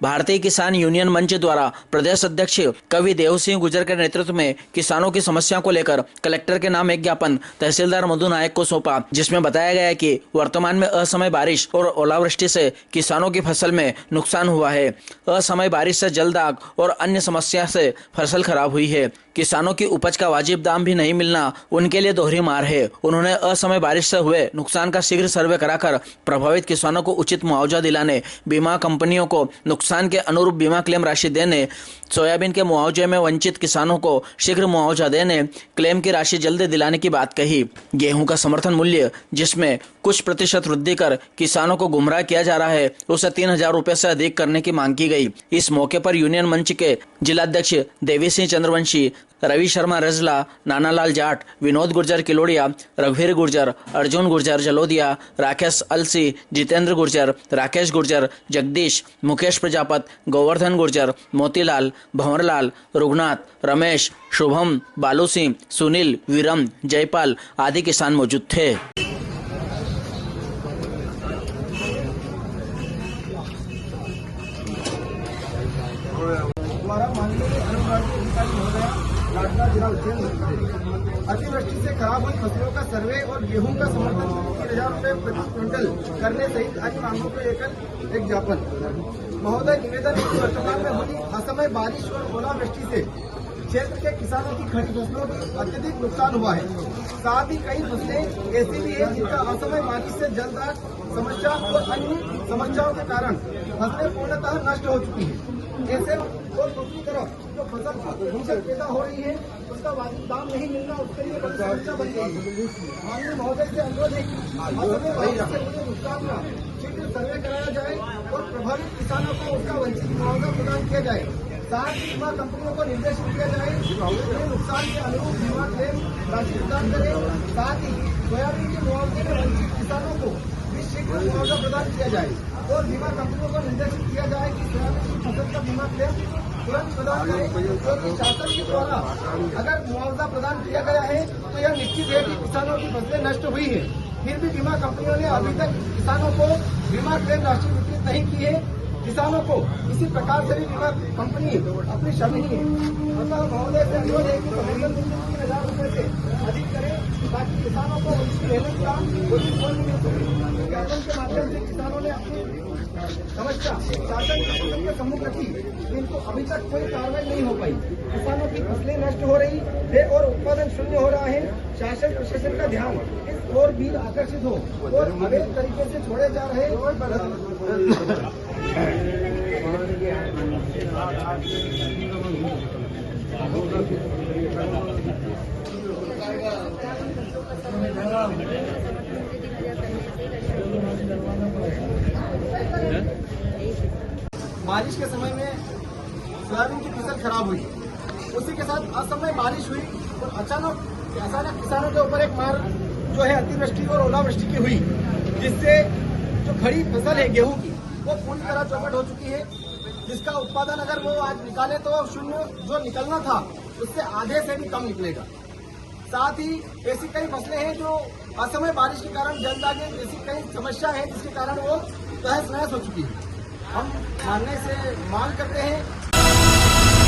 भारतीय किसान यूनियन मंच द्वारा प्रदेश अध्यक्ष कवि देव सिंह गुर्जर के नेतृत्व में किसानों की समस्या को लेकर कलेक्टर के नाम एक ज्ञापन तहसीलदार मधु नायक को सौंपा, जिसमें बताया गया कि वर्तमान में असमय बारिश और ओलावृष्टि से किसानों की फसल में नुकसान हुआ है। असमय बारिश से जल दाग और अन्य समस्या से फसल खराब हुई है। किसानों की उपज का वाजिब दाम भी नहीं मिलना उनके लिए दोहरी मार है। उन्होंने असमय बारिश से हुए नुकसान का शीघ्र सर्वे कराकर प्रभावित किसानों को उचित मुआवजा दिलाने, बीमा कंपनियों को नुकसान के अनुरूप बीमा क्लेम राशि देने, सोयाबीन के मुआवजे में वंचित किसानों को शीघ्र मुआवजा देने, क्लेम की राशि जल्द दिलाने की बात कही। गेहूं का समर्थन मूल्य जिसमें कुछ प्रतिशत वृद्धि कर किसानों को गुमराह किया जा रहा है, उसे 3,000 रुपए से अधिक करने की मांग की गई। इस मौके पर यूनियन मंच के जिलाध्यक्ष देवी सिंह चंद्रवंशी, रवि शर्मा रजला, नानालाल जाट, विनोद गुर्जर किलोड़िया, रघुवीर गुर्जर, अर्जुन गुर्जर जलोदिया, राकेश अलसी, जितेंद्र गुर्जर, राकेश गुर्जर, जगदीश, मुकेश प्रजापत, गोवर्धन गुर्जर, मोतीलाल, भंवरलाल, रुगनाथ, रमेश, शुभम, बालू सिंह, सुनील, वीरम, जयपाल आदि किसान मौजूद थे। अतिवृष्टि से खराब हुई फसलों का सर्वे और गेहूं का समर्थन 3,000 रुपए प्रति क्विंटल करने सहित अन्य मांगों को लेकर एक ज्ञापन। महोदय, निवेदन है कि वर्तमान में हुई असमय बारिश और ओलावृष्टि से क्षेत्र के किसानों की खड़ी फसलों की अत्यधिक नुकसान हुआ है। साथ ही कई फसलें ऐसी भी है जिनका असमय बारिश से जलदार समस्या और अन्य समस्याओं के कारण फसलें पूर्णतः नष्ट हो चुकी है। ऐसे और दूसरी तरफ जो फसल भूषण पैदा हो रही है उसका वाजिब दाम नहीं मिलना उसके लिए बड़ी समस्या बन गई है। माननीय महोदय से अनुरोध है कि असमय बारिश से हुए नुकसान का शीघ्र सर्वे कराया जाए और प्रभावित किसानों को उसका वंचित मुआवजा प्रदान किया जाए। साथ ही बीमा कंपनियों को निर्देश दिया जाए कि नुकसान के अनुरूप बीमा क्लेम राशि प्रदान करें। साथ ही सोयाबीन के मुआवजे में वंचित किसानों को भी शीघ्र मुआवजा प्रदान किया जाए और बीमा कंपनियों को निर्देशित किया जाए कि सोयाबीन की फसल का बीमा क्लेम तुरंत प्रदान करें, क्योंकि शासन के द्वारा अगर मुआवजा प्रदान किया गया है तो यह निश्चित है कि किसानों की फसलें नष्ट हुई है। फिर भी बीमा कंपनियों ने अभी तक किसानों को बीमा क्लेम राशि वितरित नहीं की है। किसानों को इसी प्रकार से भी बीमा कंपनी अपनी शर्मी है। अतः महोदय से अनुरोध है कि समर्थन मूल्य 3,000 रुपए से अधिक करें ताकि किसानों को उनकी मेहनत का उचित मूल्य मिल सके। ज्ञापन के माध्यम से किसानों ने अपनी समस्या शासन के सम्मुख रखी, किंतु अभी तक कोई कार्रवाई नहीं हो पाई। किसानों की फसलें नष्ट हो रही है और उत्पादन शून्य हो रहा है। शासन प्रशासन का ध्यान इस ओर भी आकर्षित हो और अवैध तरीके से छोड़े जा रहे बारिश के समय में सोयाबीन की फसल खराब हुई, उसी के साथ असमय बारिश हुई और अचानक किसानों के ऊपर एक मार जो है अतिवृष्टि और ओलावृष्टि की हुई, जिससे जो खड़ी फसल है गेहूं की वो पूरी तरह चौपट हो चुकी है। जिसका उत्पादन अगर वो आज निकाले तो शून्य जो निकलना था उससे आधे से भी कम निकलेगा। साथ ही ऐसी कई फसलें हैं जो असमय बारिश के कारण जल दागे, ऐसी कई समस्या है जिसके कारण वो तहस नहस हो चुकी है। हम मानने से मांग करते हैं